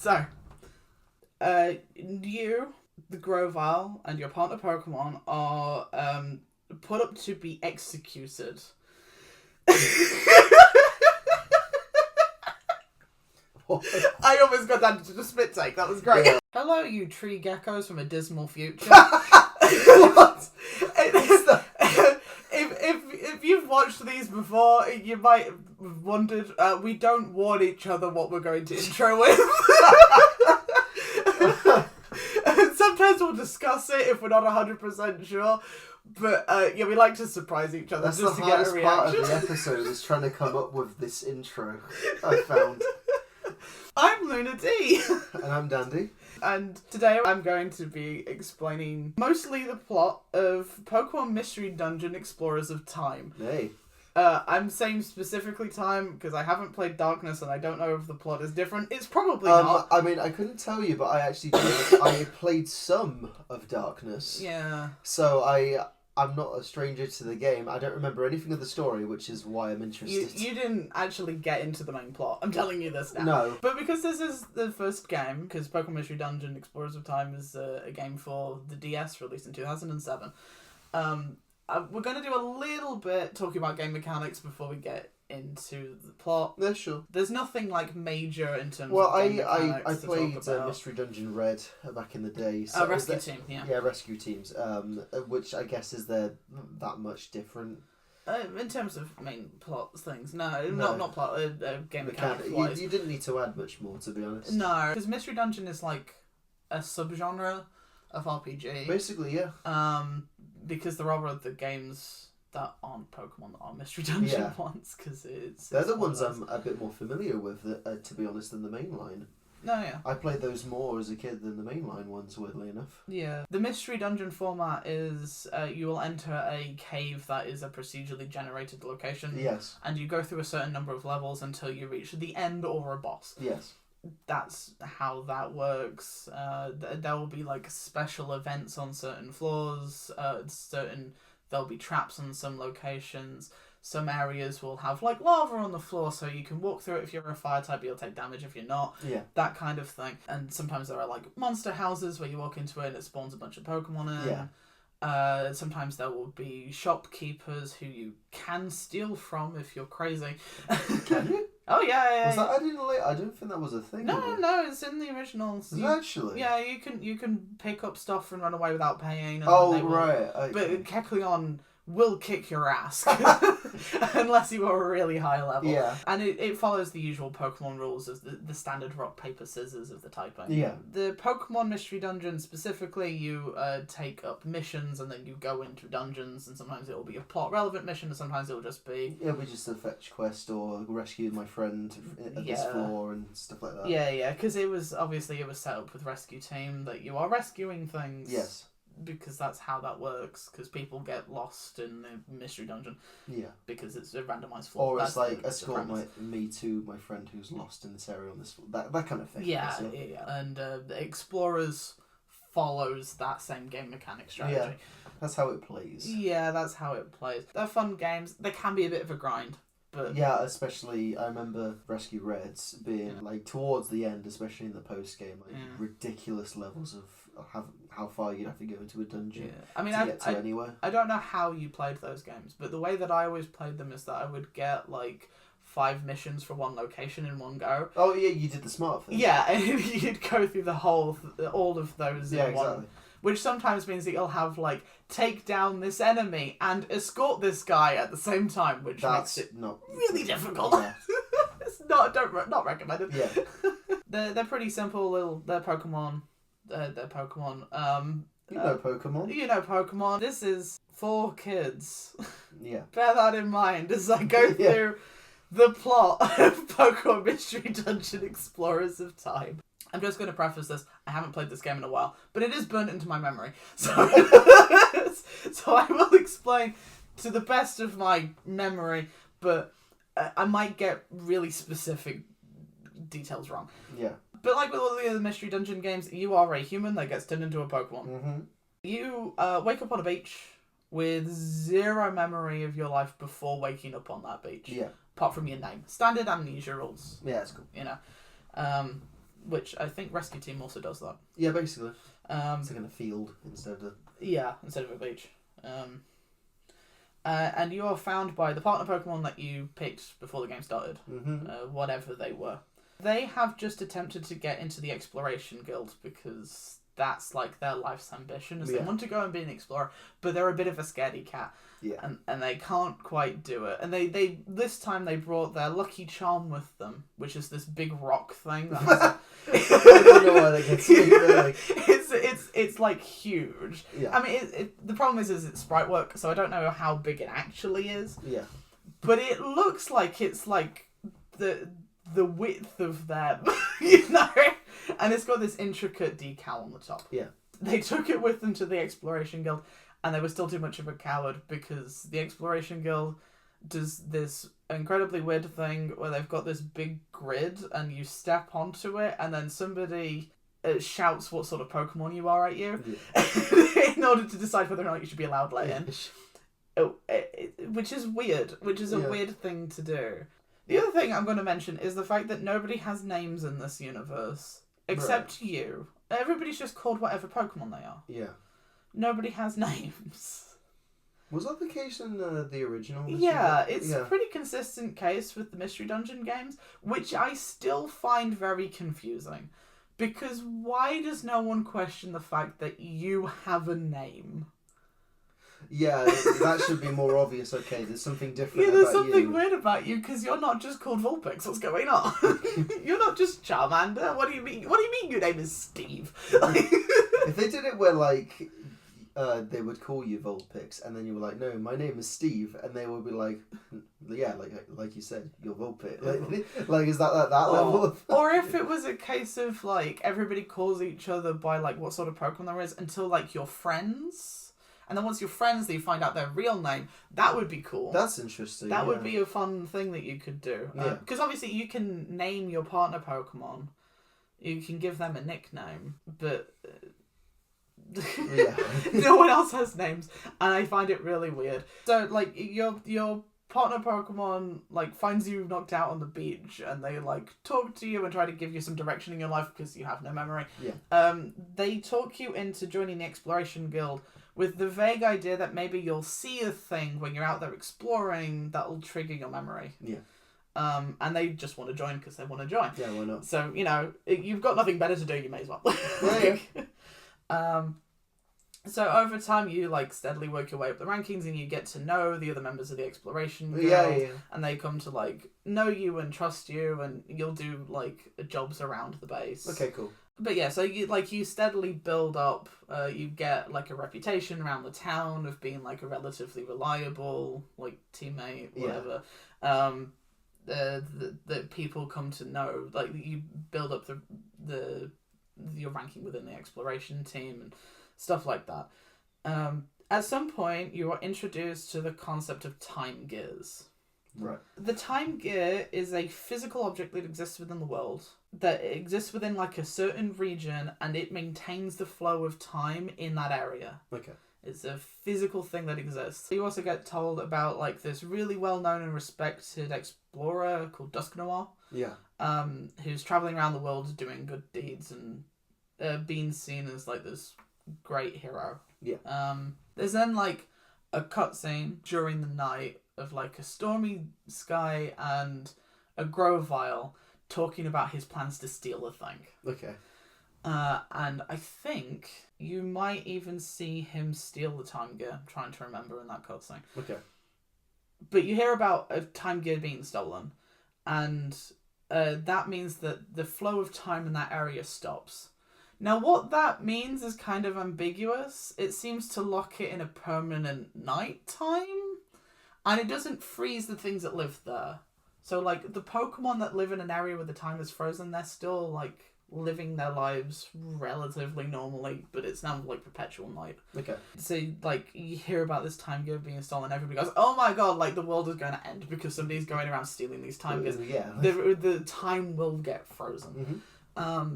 So, you, the Grovyle, and your partner Pokemon are put up to be executed. I almost got down to the spit take. That was great. Yeah. Hello, you tree geckos from a dismal future. What? If you've watched these before, you might have wondered. We don't warn each other what we're going to intro with. Sometimes we'll discuss it if we're not 100% sure. But yeah, we like to surprise each other. That's just the to get a hardest reaction. part of the episode is trying to come up with this intro. I found. I'm LunaD. And I'm Dandy. And today I'm going to be explaining mostly the plot of Pokemon Mystery Dungeon Explorers of Time. Hey. I'm saying specifically Time because I haven't played Darkness and I don't know if the plot is different. It's probably not. I mean, I couldn't tell you, but I actually did. I played some of Darkness. Yeah. So I'm not a stranger to the game. I don't remember anything of the story, which is why I'm interested. You didn't actually get into the main plot. I'm telling you this now. No. But because this is the first game, because Pokemon Mystery Dungeon Explorers of Time is a game for the DS released in 2007, we're going to do a little bit talking about game mechanics before we get into the plot. Yeah, sure. There's nothing like major in terms Well, of game mechanics I to played talk about. Mystery Dungeon Red back in the day. So Rescue Team, yeah. Yeah, Rescue Teams, which I guess is that much different. In terms of main plot things, no. Not plot, game mechanics You, wise. you didn't need to add much more, to be honest. No, because Mystery Dungeon is like a subgenre of RPG. Basically, yeah. Because there are other games that aren't Pokemon that are Mystery Dungeon ones, because they're the ones I'm a bit more familiar with, to be honest, than the mainline. No, yeah. I played those more as a kid than the mainline ones, weirdly enough. Yeah. The Mystery Dungeon format is you will enter a cave that is a procedurally generated location. Yes. And you go through a certain number of levels until you reach the end or a boss. Yes. That's how that works. There will be like special events on certain floors. There'll be traps on some locations. Some areas will have like lava on the floor, so you can walk through it. If you're a fire type, you'll take damage. If you're not, that kind of thing. And sometimes there are like monster houses where you walk into it and it spawns a bunch of Pokemon in. Yeah. Sometimes there will be shopkeepers who you can steal from if you're crazy. Can you? Oh yeah. Was that, I didn't think that was a thing. No, it's in the originals. Actually. Yeah, you can pick up stuff and run away without paying. And right. Okay. But Kecleon will kick your ass unless you are a really high level. Yeah. And it follows the usual Pokemon rules of the standard rock, paper, scissors of the typing. Yeah. The Pokemon Mystery Dungeon specifically, you take up missions and then you go into dungeons, and sometimes it will be a plot relevant mission and sometimes it will just be... It'll be just a fetch quest or rescue my friend at this floor and stuff like that. Yeah, because it was set up with Rescue Team that you are rescuing things. Yes. Because that's how that works. Because people get lost in the Mystery Dungeon. Yeah. Because it's a randomized floor. Or it's like escort me to my friend who's lost in this area on this floor. That kind of thing. Yeah. And the Explorers follows that same game mechanic strategy. Yeah. That's how it plays. Yeah, that's how it plays. They're fun games. They can be a bit of a grind. But yeah, especially I remember Rescue Reds being like towards the end, especially in the post game, like ridiculous levels of how far you'd have to go into a dungeon. Yeah. I mean, to get to anywhere. I don't know how you played those games, but the way that I always played them is that I would get like 5 missions for one location in one go. Oh yeah, you did the smart thing. Yeah, and you'd go through all of those in one. Which sometimes means that you'll have, like, take down this enemy and escort this guy at the same time, which makes it not really difficult. Yeah. It's not recommended. Yeah. They're pretty simple. They're Pokemon. They're Pokemon. You know Pokemon. You know Pokemon. This is for kids. Yeah. Bear that in mind as I go through the plot of Pokemon Mystery Dungeon Explorers of Time. I'm just going to preface this. I haven't played this game in a while, but it is burnt into my memory. So, so I will explain to the best of my memory, but I might get really specific details wrong. Yeah. But like with all the other Mystery Dungeon games, you are a human that gets turned into a Pokemon. Mm-hmm. You wake up on a beach with 0 memory of your life before waking up on that beach. Yeah. Apart from your name. Standard amnesia rules. Yeah, that's cool. You know. which I think Rescue Team also does that. Yeah, basically. It's like in a field instead of... Yeah, instead of a beach. And you are found by the partner Pokemon that you picked before the game started, whatever they were. They have just attempted to get into the Exploration Guild because that's like their life's ambition, is they want to go and be an explorer, but they're a bit of a scaredy cat. Yeah. And they can't quite do it. And they this time they brought their Lucky Charm with them, which is this big rock thing. That has I don't know why they get so big. It's like huge. Yeah. I mean, the problem is it's sprite work, so I don't know how big it actually is. Yeah. But it looks like it's like the width of them, you know? And it's got this intricate decal on the top. Yeah. They took it with them to the Exploration Guild, and they were still too much of a coward because the Exploration Guild does this incredibly weird thing where they've got this big grid and you step onto it and then somebody shouts what sort of Pokemon you are at you in order to decide whether or not you should be allowed let in. Which is weird, which is a weird thing to do. The other thing I'm going to mention is the fact that nobody has names in this universe except you. Everybody's just called whatever Pokemon they are. Yeah. Nobody has names. Was that the case in the original? Yeah, it's a pretty consistent case with the Mystery Dungeon games, which I still find very confusing. Because why does no one question the fact that you have a name? Yeah, that should be more obvious. Okay, there's something different about you. Yeah, there's something weird about you because you're not just called Vulpix. What's going on? You're not just Charmander. What do you mean? What do you mean your name is Steve? If they did it where, like, they would call you Vulpix, and then you were like, no, my name is Steve, and they would be like, yeah, like you said, you're Vulpix. Like, is that level of... Or if it was a case of, like, everybody calls each other by, like, what sort of Pokemon there is until, like, you're friends... And then once you're friends, you find out their real name. That would be cool. That's interesting. That would be a fun thing that you could do. Because obviously you can name your partner Pokemon. You can give them a nickname. But no one else has names. And I find it really weird. So, like, your partner Pokemon, like, finds you knocked out on the beach. And they, like, talk to you and try to give you some direction in your life because you have no memory. Yeah. They talk you into joining the Exploration Guild with the vague idea that maybe you'll see a thing when you're out there exploring that'll trigger your memory. Yeah. And they just want to join because they want to join. Yeah, why not? So, you know, you've got nothing better to do, you may as well. So over time you, like, steadily work your way up the rankings and you get to know the other members of the Exploration Guild. Yeah. And they come to, like, know you and trust you and you'll do, like, jobs around the base. Okay, cool. But yeah, so you steadily build up, you get, like, a reputation around the town of being, like, a relatively reliable, like, teammate, whatever. The people come to know, like, you build up your ranking within the exploration team and stuff like that. At some point, you are introduced to the concept of time gears. Right. The time gear is a physical object that exists within the world, that exists within, like, a certain region, and it maintains the flow of time in that area. Okay. It's a physical thing that exists. You also get told about, like, this really well-known and respected explorer called Dusk Noir. Yeah. Who's travelling around the world doing good deeds and being seen as, like, this great hero. Yeah. There's then, like, a cutscene during the night of, like, a stormy sky and a Grovyle talking about his plans to steal a thing. Okay. And I think you might even see him steal the time gear. I'm trying to remember in that cutscene. Okay. But you hear about a time gear being stolen, and that means that the flow of time in that area stops. Now, what that means is kind of ambiguous. It seems to lock it in a permanent night time, and it doesn't freeze the things that live there. So, like, the Pokemon that live in an area where the time is frozen, they're still, like, living their lives relatively normally, but it's now, like, perpetual night. Okay. So, like, you hear about this time gear being stolen, everybody goes, oh my god, like, the world is going to end because somebody's going around stealing these time gears. Yeah. The time will get frozen. Mm-hmm.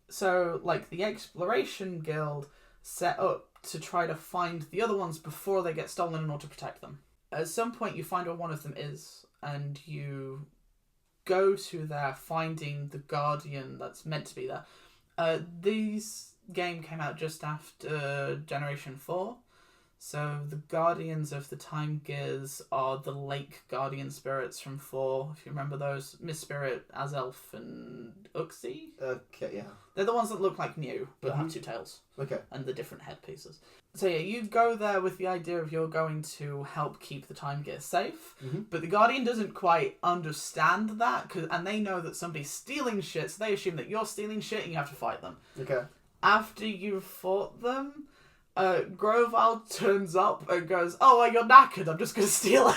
So, like, the Exploration Guild set up to try to find the other ones before they get stolen in order to protect them. At some point, you find where one of them is, and you go to there finding the Guardian that's meant to be there. These game came out just after Generation 4. So the Guardians of the Time Gears are the Lake Guardian spirits from 4, if you remember those. Miss Spirit, Azelf, and Uxie? Okay, yeah. They're the ones that look like Mew, but have 2 tails. Okay. And the different headpieces. So yeah, you go there with the idea of you're going to help keep the Time Gear safe, but the Guardian doesn't quite understand that, and they know that somebody's stealing shit, so they assume that you're stealing shit and you have to fight them. Okay. After you've fought them, Grovile turns up and goes, "Oh, well, you're knackered, I'm just going to steal it."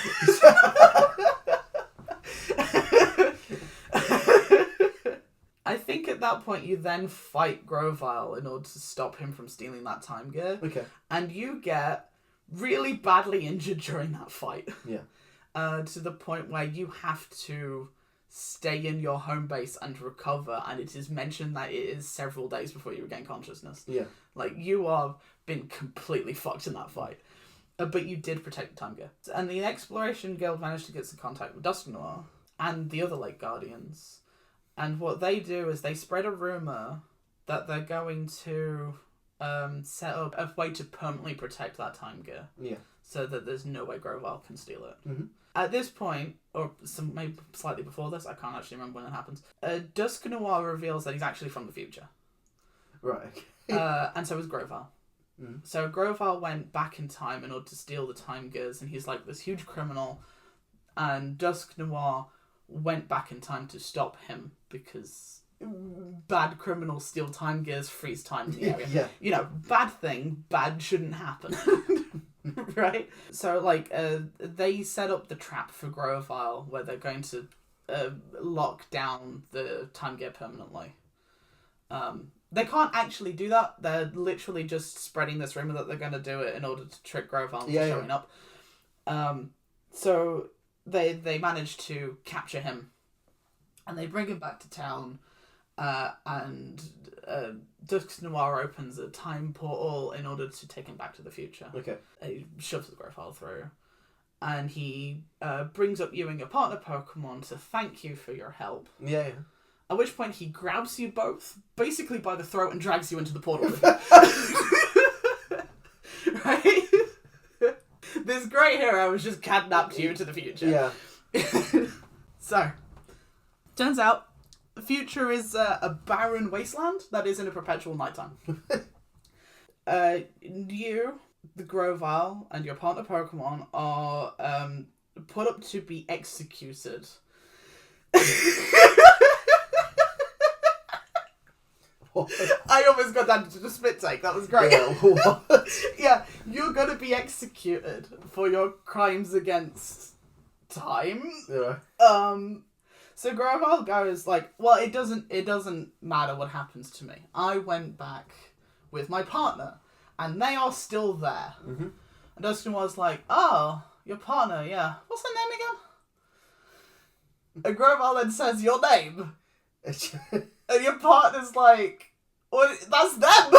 I think at that point you then fight Grovile in order to stop him from stealing that time gear. Okay. And you get really badly injured during that fight. Yeah. To the point where you have to stay in your home base and recover, and it is mentioned that it is several days before you regain consciousness. Yeah. Like, you are been completely fucked in that fight. But you did protect the time gear. And the Exploration Guild managed to get some contact with Dusknoir and the other Lake Guardians. And what they do is they spread a rumour that they're going to set up a way to permanently protect that time gear. Yeah. So that there's no way Grovile can steal it. Mm-hmm. At this point, or maybe slightly before this, I can't actually remember when it happens, Dusknoir reveals that he's actually from the future. Right. And so is Grovile. Mm. So Grovile went back in time in order to steal the time gears, and he's like this huge criminal, and Dusknoir went back in time to stop him because bad criminals steal time gears, freeze time in the area. Yeah. You know, bad thing, bad shouldn't happen. Right? So, like, they set up the trap for Grovile where they're going to lock down the time gear permanently. They can't actually do that. They're literally just spreading this rumor that they're going to do it in order to trick Grovile into showing up. So they manage to capture him, and they bring him back to town, and Dusknoir opens a time portal in order to take him back to the future. Okay. He shoves the Grovile through, and he brings up you and your partner Pokemon to thank you for your help. Yeah. At which point he grabs you both, basically by the throat, and drags you into the portal. Right? This great hero has just kidnapped you into the future. Yeah. So, turns out, the future is a barren wasteland that is in a perpetual nighttime. You, the Grovile, and your partner Pokemon are put up to be executed. I almost got that into the spit take. That was great. Yeah, what? Yeah, you're going to be executed for your crimes against time. Yeah. So Grovile goes like, well, it doesn't matter what happens to me. I went back with my partner, and they are still there. Mm-hmm. And Dusknoir's like, oh, your partner, yeah. What's her name again? And Grovile then says your name. And your partner's like, well, that's them!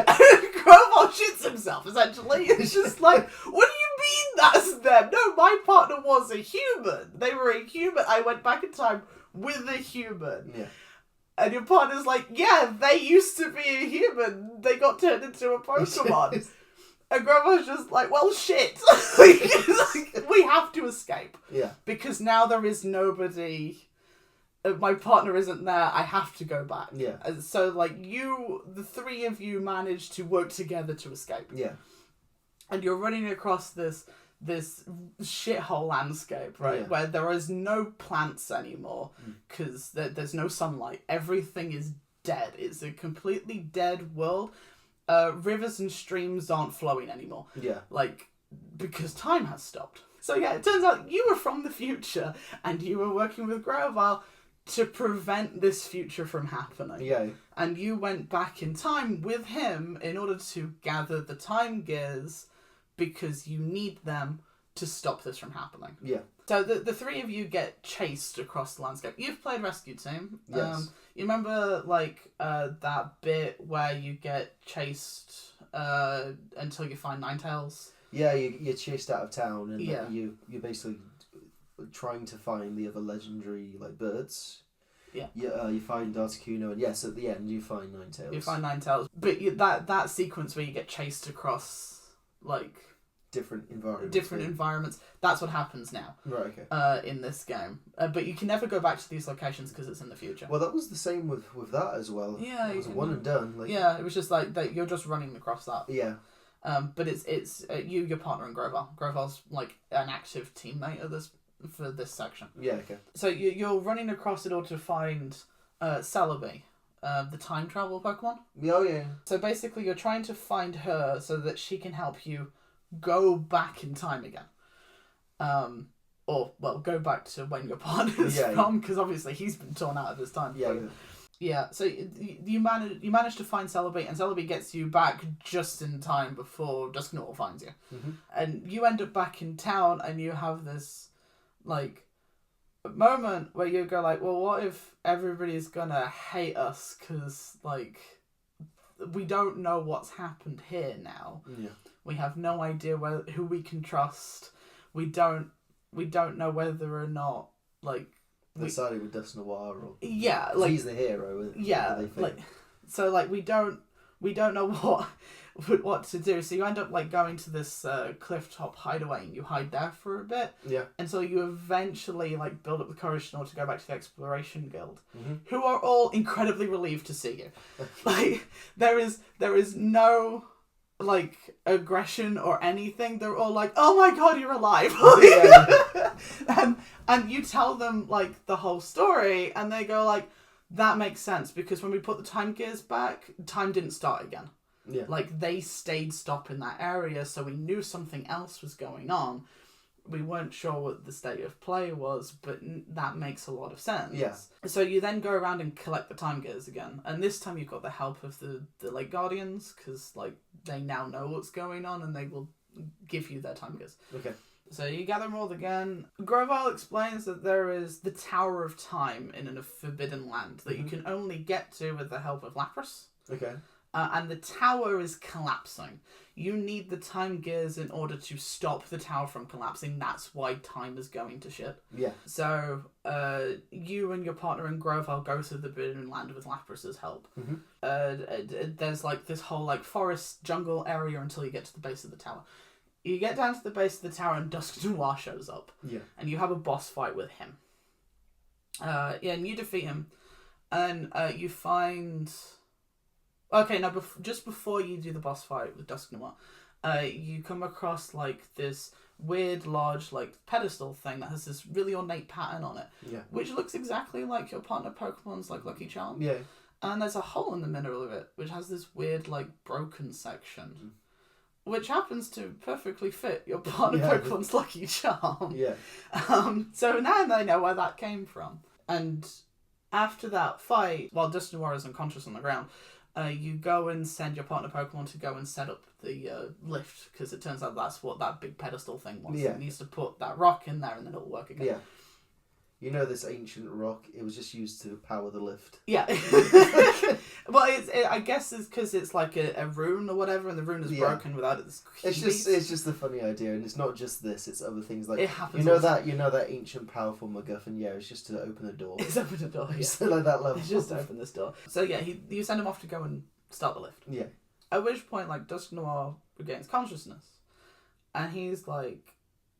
And Grovile shits himself, essentially. It's just like, what do you mean that's them? No, my partner was a human. They were a human. I went back in time with a human. Yeah. And your partner's like, yeah, they used to be a human. They got turned into a Pokemon. And Grovile's just like, well, shit. We have to escape. Yeah. Because now there is nobody... my partner isn't there, I have to go back. Yeah. And so, like, the three of you manage to work together to escape. Yeah. And you're running across this shithole landscape, right? Yeah. Where there is no plants anymore, because there's no sunlight. Everything is dead. It's a completely dead world. Rivers and streams aren't flowing anymore. Yeah. Like, because time has stopped. So, yeah, it turns out you were from the future, and you were working with Grovile to prevent this future from happening. Yeah. And you went back in time with him in order to gather the time gears because you need them to stop this from happening. Yeah. So the three of you get chased across the landscape. You've played Rescue Team. Yes. You remember, like, that bit where you get chased until you find Ninetales? Yeah, you're chased out of town and you basically trying to find the other legendary like birds. Yeah. You find Articuno, and yes, at the end you find Ninetales. You find Ninetales, but that sequence where you get chased across like different environments. That's what happens now. Right. Okay. In this game, but you can never go back to these locations because it's in the future. Well, that was the same with that as well. Yeah, it was one and done. Like, yeah, it was just like that. You're just running across that. Yeah. But it's you, your partner, and Grovar. Grovar's like an active teammate of this for this section. Yeah. Okay. So you're running across in order to find Celebi, the time travel Pokemon. Oh yeah. So basically, you're trying to find her so that she can help you go back in time again. Or go back to when your partner's from, because obviously he's been torn out of his time. Yeah. Yeah, so you manage to find Celebi, and Celebi gets you back just in time before Dusknoir finds you. Mm-hmm. And you end up back in town, and you have this, like, moment where you go like, well, what if everybody's gonna hate us because, like, we don't know what's happened here now. Yeah. We have no idea who we can trust. We don't know whether or not, like... They're siding with Dusknoir, or... Yeah, like... He's the hero. Yeah, like... So, like, we don't know what to do. So you end up, like, going to this cliff-top hideaway, and you hide there for a bit. Yeah. Until you eventually, like, build up the courage in order to go back to the Exploration Guild. Mm-hmm. Who are all incredibly relieved to see you. Like, there is no... like aggression or anything. They're all like, oh my god, you're alive. and you tell them like the whole story, and they go like, that makes sense, because when we put the time gears back, time didn't start again. Yeah. Like, they stayed stop in that area, so we knew something else was going on. We weren't sure what the state of play was, but that makes a lot of sense. Yeah. So you then go around and collect the time gears again, and this time you've got the help of the Lake Guardians, because like they now know what's going on, and they will give you their time gears. Okay. So you gather them all again. Groval explains that there is the Tower of Time in a forbidden land that you can only get to with the help of Lapras. Okay. And the tower is collapsing. You need the time gears in order to stop the tower from collapsing. That's why time is going to shit. Yeah. So, you and your partner in Groval go to the Forbidden Land with Lapras' help. Mm-hmm. There's like this whole like forest jungle area until you get to the base of the tower. You get down to the base of the tower and Dusknoir shows up. Yeah. And you have a boss fight with him. And you defeat him. And you find... Okay, now just before you do the boss fight with Dusknoir, you come across like this weird large like pedestal thing that has this really ornate pattern on it, which looks exactly like your partner Pokemon's like Lucky Charm. Yeah. And there's a hole in the middle of it which has this weird like broken section, which happens to perfectly fit your partner Pokemon's Lucky Charm. Yeah. So now they know where that came from. And after that fight, while Dusknoir is unconscious on the ground, you go and send your partner Pokemon to go and set up the lift, because it turns out that's what that big pedestal thing was. Yeah. It needs to put that rock in there and then it'll work again. Yeah. You know, this ancient rock, it was just used to power the lift. Yeah. Well, I guess it's because it's like a rune or whatever, and the rune is broken without it. It's just the funny idea, and it's not just this, it's other things like... It happens. You know that ancient powerful MacGuffin, it's just to open a door. It's open a door, yeah. It's like that level. It's just to open this door. So yeah, you send him off to go and start the lift. Yeah. At which point, like, Dusknoir regains consciousness. And he's like,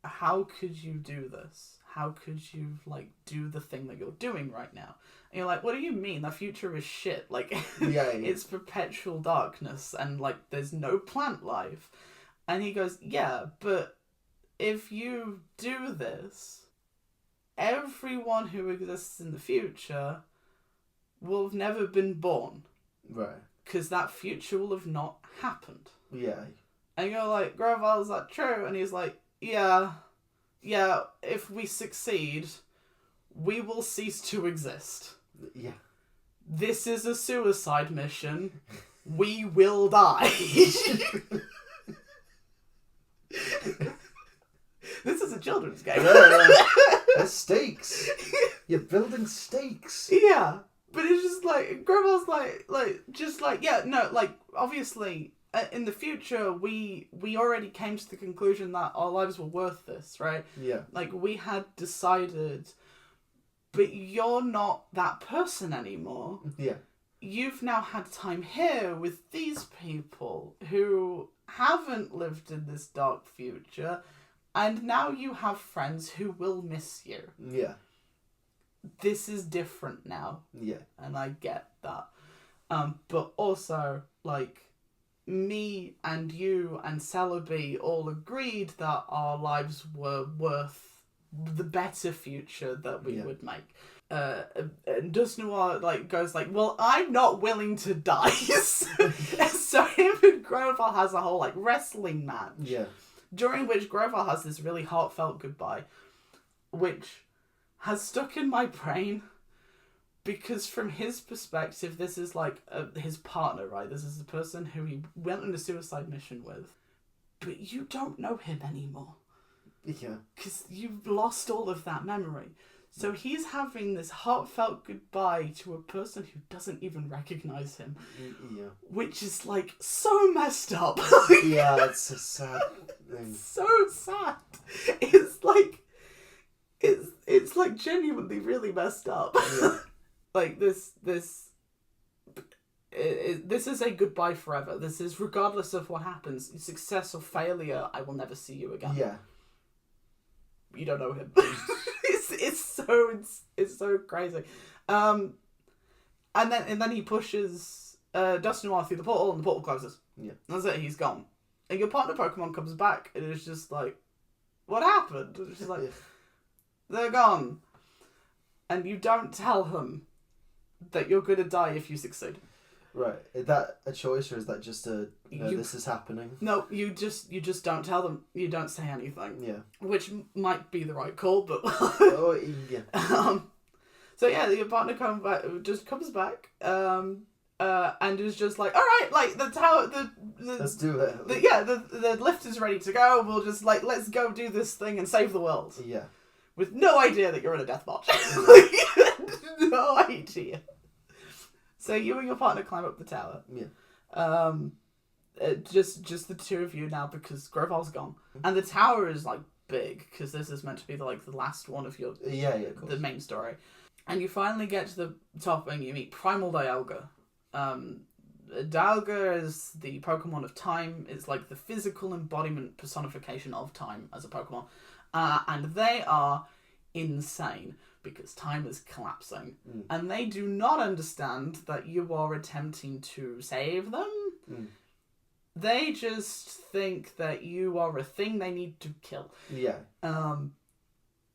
how could you do this? How could you, like, do the thing that you're doing right now? And you're like, what do you mean? The future is shit. Like, it's perpetual darkness and, like, there's no plant life. And he goes, yeah, but if you do this, everyone who exists in the future will have never been born. Right. Because that future will have not happened. Yeah. And you're like, Groval, is that true? And he's like, yeah, if we succeed, we will cease to exist. Yeah. This is a suicide mission. We will die. This is a children's game. There's stakes. You're building stakes. Yeah. But it's just like, Groval's like, obviously, in the future, we already came to the conclusion that our lives were worth this, right? Yeah. Like, we had decided, but you're not that person anymore. Yeah. You've now had time here with these people who haven't lived in this dark future, and now you have friends who will miss you. Yeah. This is different now. Yeah. And I get that. But also, like, me and you and Celebi all agreed that our lives were worth the better future that we would make. And Dust Noir, like, goes like, well, I'm not willing to die. So him and Groval has a whole, like, wrestling match. Yeah. During which Groval has this really heartfelt goodbye, which has stuck in my brain because from his perspective, this is like his partner, right? This is the person who he went on a suicide mission with. But you don't know him anymore. Yeah. Because you've lost all of that memory. So he's having this heartfelt goodbye to a person who doesn't even recognize him. Yeah. Which is, like, so messed up. Yeah, it's a sad thing. So sad. It's like... It's like genuinely really messed up. Yeah. Like this is a goodbye forever. This is regardless of what happens, success or failure, I will never see you again. Yeah. You don't know him. It's so crazy. And then he pushes Dust Noir through the portal and the portal closes. Yeah. That's it, he's gone. And your partner Pokemon comes back and it's just like, what happened? And it's just like, they're gone. And you don't tell them that you're going to die if you succeed. Right. Is that a choice or is that just this is happening? No, you just don't tell them. You don't say anything. Yeah. Which might be the right call, but... Oh, yeah. So yeah, your partner comes back, and is just like, all right, like the tower, let's do it. The lift is ready to go. We'll just like let's go do this thing and save the world. Yeah. With no idea that you're in a death march. No idea. So you and your partner climb up the tower. Yeah. Just the two of you now because Groval's gone, and the tower is like big because this is meant to be the last one of your of course. the main story. And you finally get to the top and you meet Primal Dialga. Dialga is the Pokemon of time. It's like the physical embodiment personification of time as a Pokemon. And they are insane because time is collapsing. Mm. And they do not understand that you are attempting to save them. Mm. They just think that you are a thing they need to kill. Yeah.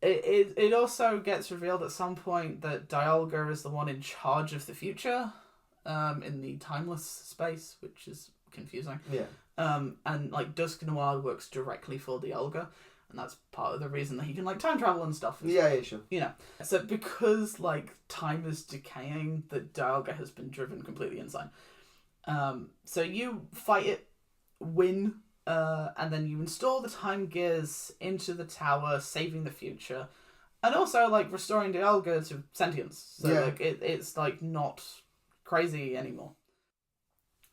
It also gets revealed at some point that Dialga is the one in charge of the future, in the timeless space, which is confusing. Yeah. And like Dusk Noir works directly for Dialga, and that's part of the reason that he can like time travel and stuff. Yeah, sure. You know, so because like time is decaying, that Dialga has been driven completely insane. So you fight it, win. And then you install the time gears into the tower, saving the future, and also like restoring Dialga to sentience. So like it's like not crazy anymore.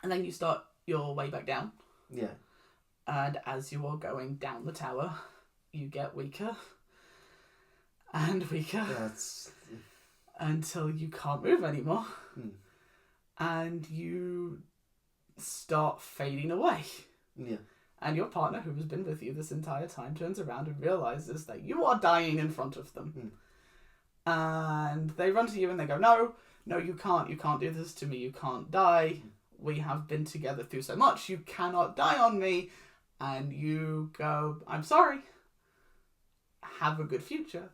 And then you start your way back down. Yeah. And as you are going down the tower, you get weaker and weaker. That's until you can't move anymore. Hmm. And you start fading away. Yeah. And your partner, who has been with you this entire time, turns around and realizes that you are dying in front of them. And they run to you and they go, no, you can't do this to me, you can't die. We have been together through so much, you cannot die on me. And you go, I'm sorry. Have a good future.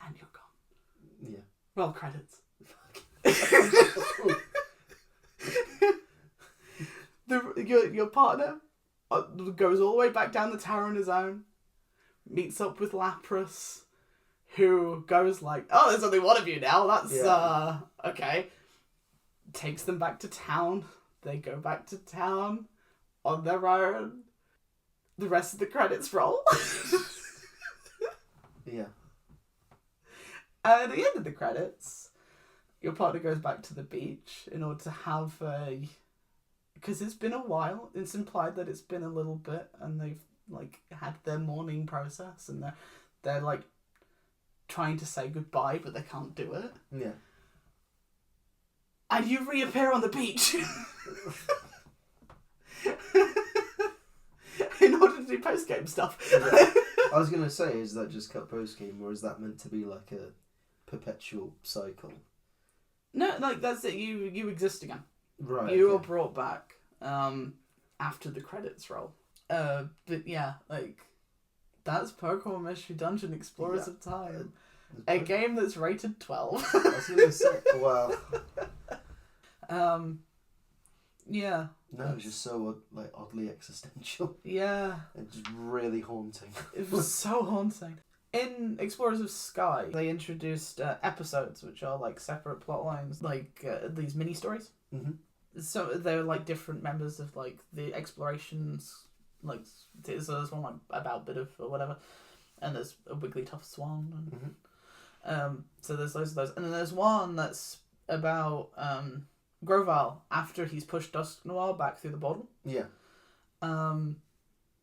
And you're gone. Yeah. Roll credits. Your partner goes all the way back down the tower on his own, meets up with Lapras, who goes like, oh, there's only one of you now, that's, okay. Takes them back to town. They go back to town on their own. The rest of the credits roll. Yeah. And at the end of the credits, your partner goes back to the beach in order to have a because it's been a while. It's implied that it's been a little bit, and they've like had their mourning process, and they're like trying to say goodbye, but they can't do it. Yeah. And you reappear on the beach in order to do post game stuff. Yeah. I was gonna say, is that just cut post game, or is that meant to be like a perpetual cycle? No, like that's it. You exist again. Right. You are brought back after the credits roll. But yeah, like that's Pokemon Mystery Dungeon Explorers of Time, a game that's rated 12. I was gonna say, wow. Yeah. No, it was just so like oddly existential. Yeah. And just really haunting. It was so haunting. In Explorers of Sky, they introduced episodes, which are like separate plot lines, like these mini stories. Mm-hmm. So they're like different members of like the explorations. Like so there's one like about Bidoof or whatever, and there's a Wigglytuff Swan. And, so there's loads of those, and then there's one that's about Grovyle after he's pushed Dusknoir back through the bottle. Yeah.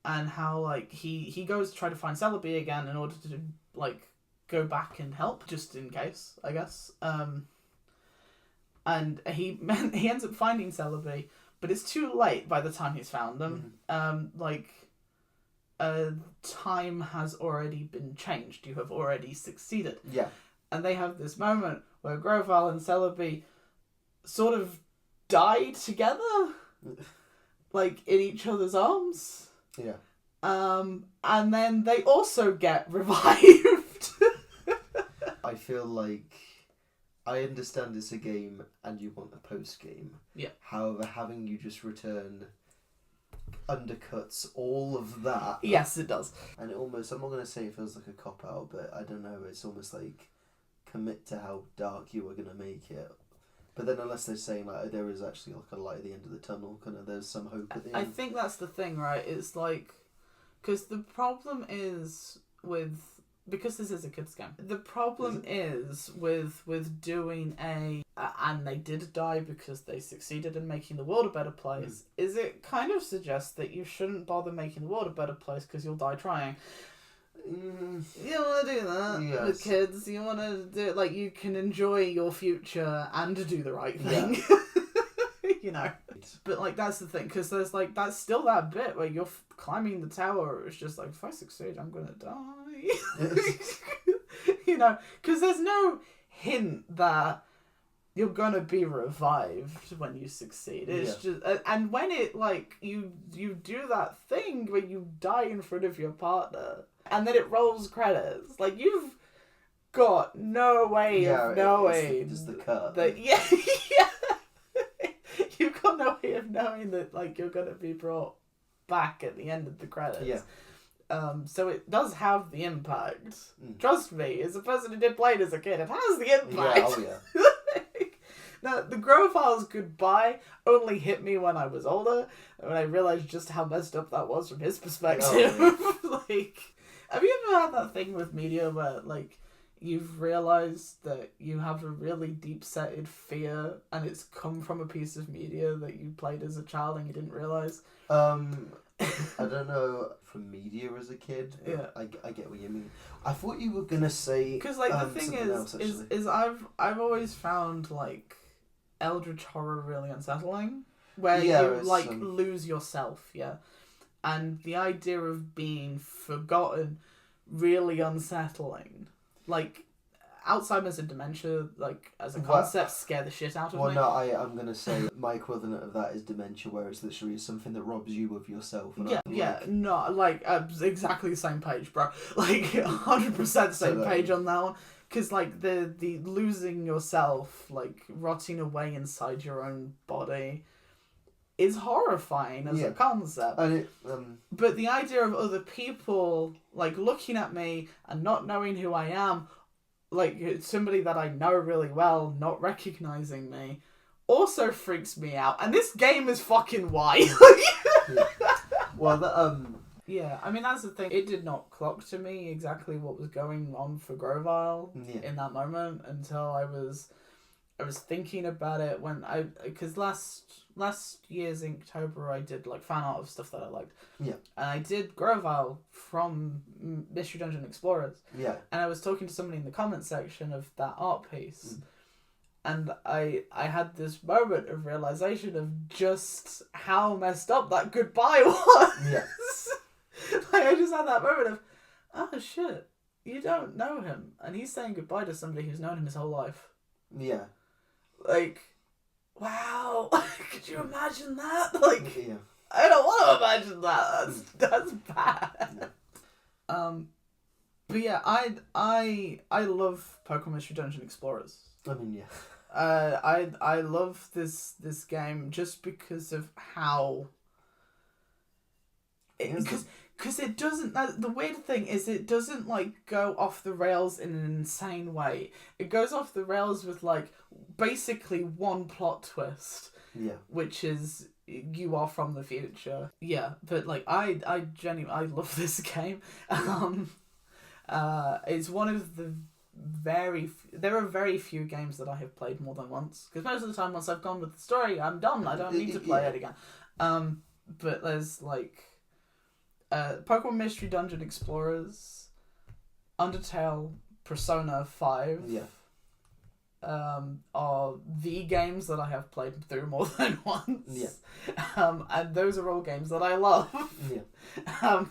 And how like he goes to try to find Celebi again in order to like go back and help just in case, I guess. And he ends up finding Celebi, but it's too late by the time he's found them. Time has already been changed. You have already succeeded. Yeah. And they have this moment where Grovyle and Celebi sort of die together, like in each other's arms. Yeah. And then they also get revived. I feel like I understand it's a game and you want a post game. Yeah. However, having you just return undercuts all of that. Yes, it does. And it almost, I'm not going to say it feels like a cop out, but I don't know, it's almost like commit to how dark you are going to make it. But then unless they're saying like there is actually like a light at the end of the tunnel, kind of there's some hope at the end. I think that's the thing, right? It's like, because the problem is because this is a kids game. The problem is with doing and they did die because they succeeded in making the world a better place. Is it kind of suggests that you shouldn't bother making the world a better place because you'll die trying. You don't want to do that with kids. You want to do it like you can enjoy your future and do the right thing. Yeah. But like that's the thing, because there's like that's still that bit where you're climbing the tower. It's just like, if I succeed, I'm gonna die. Because there's no hint that you're gonna be revived when you succeed. It's just and when it like you do that thing where you die in front of your partner. And then it rolls credits. Like, you've got no way of knowing. Just the cut. You've got no way of knowing that, like, you're going to be brought back at the end of the credits. Yeah. So it does have the impact. Trust me, as a person who did play it as a kid, it has the impact. Yeah, oh yeah. Now, the Grovile's goodbye only hit me when I was older, when I realised just how messed up that was from his perspective. Like... Have you ever had that thing with media where, like, you've realised that you have a really deep-seated fear and it's come from a piece of media that you played as a child and you didn't realise? I don't know, from media as a kid. Yeah. I get what you mean. I thought you were going to say... Because, like, the thing is I've always found, like, Eldritch horror really unsettling. Where you, like, lose yourself, And the idea of being forgotten, really unsettling. Like, Alzheimer's and dementia, like, as a concept, scare the shit out of me. Well, no, I'm going to say my equivalent of that is dementia, where it's literally something that robs you of yourself. And exactly the same page, bro. Like, 100% same page on that one. Because, like, the losing yourself, like, rotting away inside your own body... is horrifying as a concept. And but the idea of other people, like, looking at me and not knowing who I am, like, somebody that I know really well not recognising me, also freaks me out. And this game is fucking why. Well, yeah, I mean, that's the thing. It did not clock to me exactly what was going on for Grovyle in that moment until I was thinking about it because last last year's Inktober, I did like fan art of stuff that I liked. Yeah. And I did Grovile from Mystery Dungeon Explorers. Yeah. And I was talking to somebody in the comment section of that art piece. And I had this moment of realization of just how messed up that goodbye was. Yeah. Like, I just had that moment of, oh shit, you don't know him. And he's saying goodbye to somebody who's known him his whole life. Yeah. Like, wow. Could you imagine that? Like, Yeah. I don't want to imagine that. That's bad. Yeah. But yeah, I love Pokemon Mystery Dungeon Explorers. I mean, yeah. I love this game just because of how. Because it doesn't. The weird thing is, it doesn't like go off the rails in an insane way. It goes off the rails with like basically one plot twist. Yeah. Which is you are from the future. Yeah, but like I genuinely I love this game. It's one of the there are very few games that I have played more than once, because most of the time once I've gone with the story, I'm done. I don't need to play it again. But there's like Pokemon Mystery Dungeon Explorers, Undertale, Persona 5. Yeah. Are the games that I have played through more than once. Yeah. And those are all games that I love. Yeah.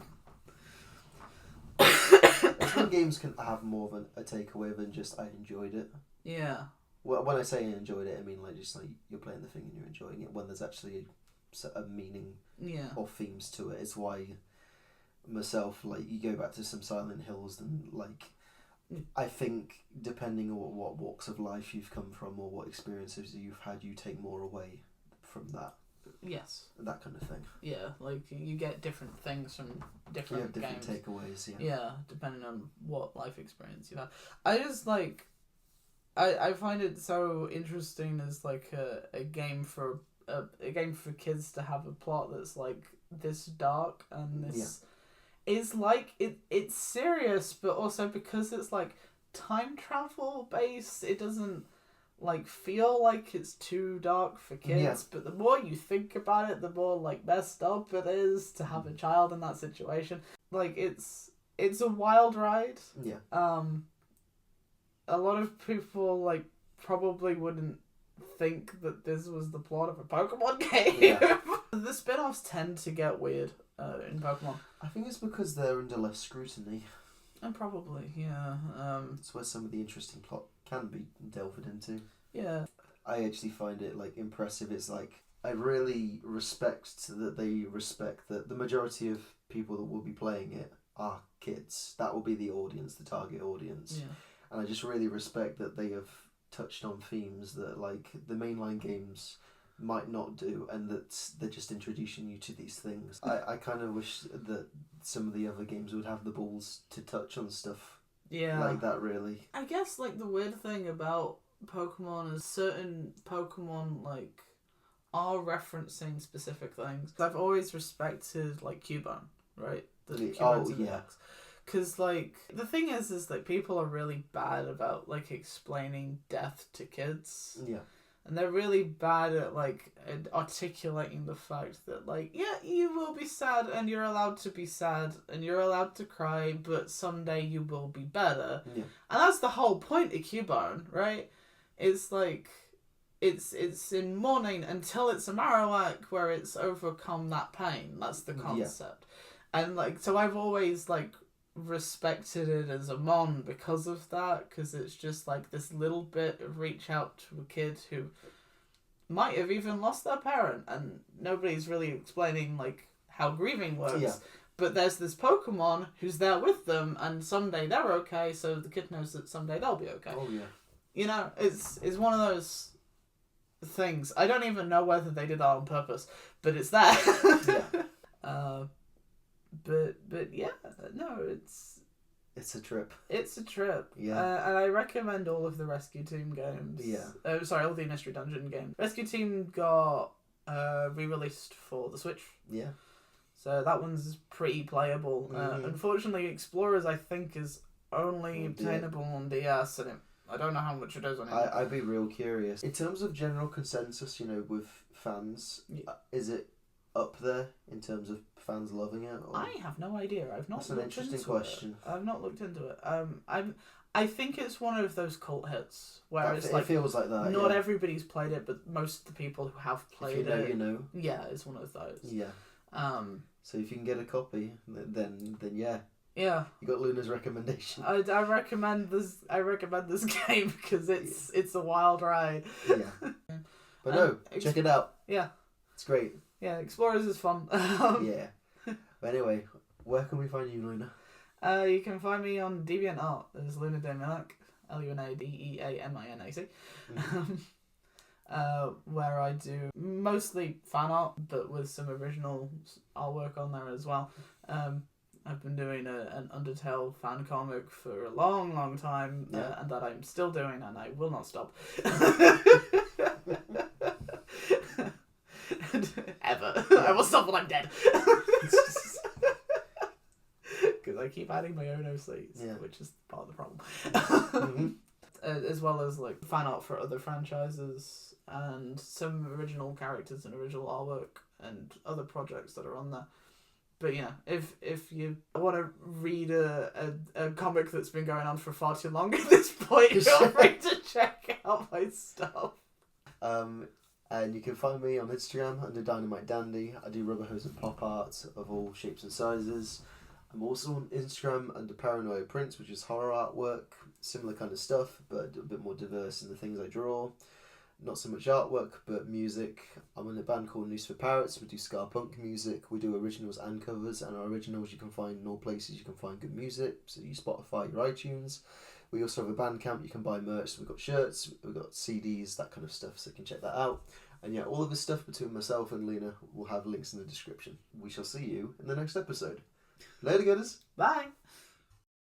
Some games can have more of a takeaway than just I enjoyed it. Yeah. Well, when I say I enjoyed it, I mean like just like you're playing the thing and you're enjoying it. When there's actually a meaning or themes to it, it's why myself, like, you go back to some Silent Hills and like. I think depending on what walks of life you've come from or what experiences you've had, you take more away from that. Yes. That kind of thing. Yeah, like you get different things from different games. Takeaways, yeah. Yeah, depending on what life experience you have. I just like, I find it so interesting as like a game for a game for kids to have a plot that's like this dark and this. Yeah. Is like it's serious, but also because it's like time travel based, it doesn't like feel like it's too dark for kids. Yeah. But the more you think about it, the more like messed up it is to have a child in that situation. Like it's a wild ride. Yeah. A lot of people like probably wouldn't think that this was the plot of a Pokemon game. Yeah. The spin-offs tend to get weird in Pokemon. I think it's because they're under less scrutiny. And probably, yeah. That's where some of the interesting plot can be delved into. Yeah. I actually find it like impressive. It's like I really respect that they respect that the majority of people that will be playing it are kids. That will be the audience, the target audience. Yeah. And I just really respect that they have touched on themes that like the mainline games might not do, and that they're just introducing you to these things. I kind of wish that some of the other games would have the balls to touch on stuff like that, really. I guess like the weird thing about Pokemon is certain Pokemon like are referencing specific things. I've always respected like Cubone, right? Because like the thing is like people are really bad about like explaining death to kids. Yeah. And they're really bad at like articulating the fact that like, yeah, you will be sad and you're allowed to be sad and you're allowed to cry, but someday you will be better. Yeah. And that's the whole point of Cubone, right? It's like it's in mourning until it's a Marowak where it's overcome that pain. That's the concept. Yeah. And like so I've always like respected it as a mon because of that, because it's just like this little bit of reach out to a kid who might have even lost their parent, and nobody's really explaining like how grieving works, but there's this Pokemon who's there with them, and someday they're okay, so the kid knows that someday they'll be okay. You know, it's one of those things. I don't even know whether they did that on purpose, but it's there. But yeah, no, it's a trip. It's a trip. Yeah. And I recommend all of the Rescue Team games. Yeah. All the Mystery Dungeon games. Rescue Team got re-released for the Switch. Yeah. So that one's pretty playable. Unfortunately, Explorers I think is only obtainable on DS, and I don't know how much it is on it. I'd be real curious. In terms of general consensus, you know, with fans. Yeah. Is it up there in terms of fans loving it? Or? I have no idea. I've not. That's an looked interesting into question. It. I've not looked into it. I think it's one of those cult hits where it's like it feels like that. Not everybody's played it, but most of the people who have played if you know, it, you know. Yeah, it's one of those. Yeah. So if you can get a copy, then yeah. Yeah. You got Luna's recommendation. I recommend this. I recommend this game because it's a wild ride. Yeah. But no, check it out. Yeah. It's great. Yeah, Explorers is fun. Yeah. But anyway, where can we find you, Luna? You can find me on DeviantArt as LunaDandy, LunaDeaminac, where I do mostly fan art, but with some original artwork on there as well. I've been doing an Undertale fan comic for a long, long time, and that I'm still doing, and I will not stop. Ever. I will stop when I'm dead. Because I keep adding my own OCs, which is part of the problem. As well as like fan art for other franchises and some original characters and original artwork and other projects that are on there. But yeah, if you want to read a comic that's been going on for far too long at this point, feel free to check out my stuff. And you can find me on Instagram under Dynamite Dandy. I do rubber hose and pop art of all shapes and sizes. I'm also on Instagram under Paranoia Prints, which is horror artwork, similar kind of stuff, but a bit more diverse in the things I draw. Not so much artwork, but music. I'm in a band called Noose for Parrots. We do ska punk music. We do originals and covers, and our originals you can find in all places you can find good music. So you Spotify, your iTunes. We also have a Bandcamp. You can buy merch. We've got shirts, we've got CDs, that kind of stuff. So you can check that out. And yeah, all of the stuff between myself and Luna will have links in the description. We shall see you in the next episode. Later, gooders. Bye.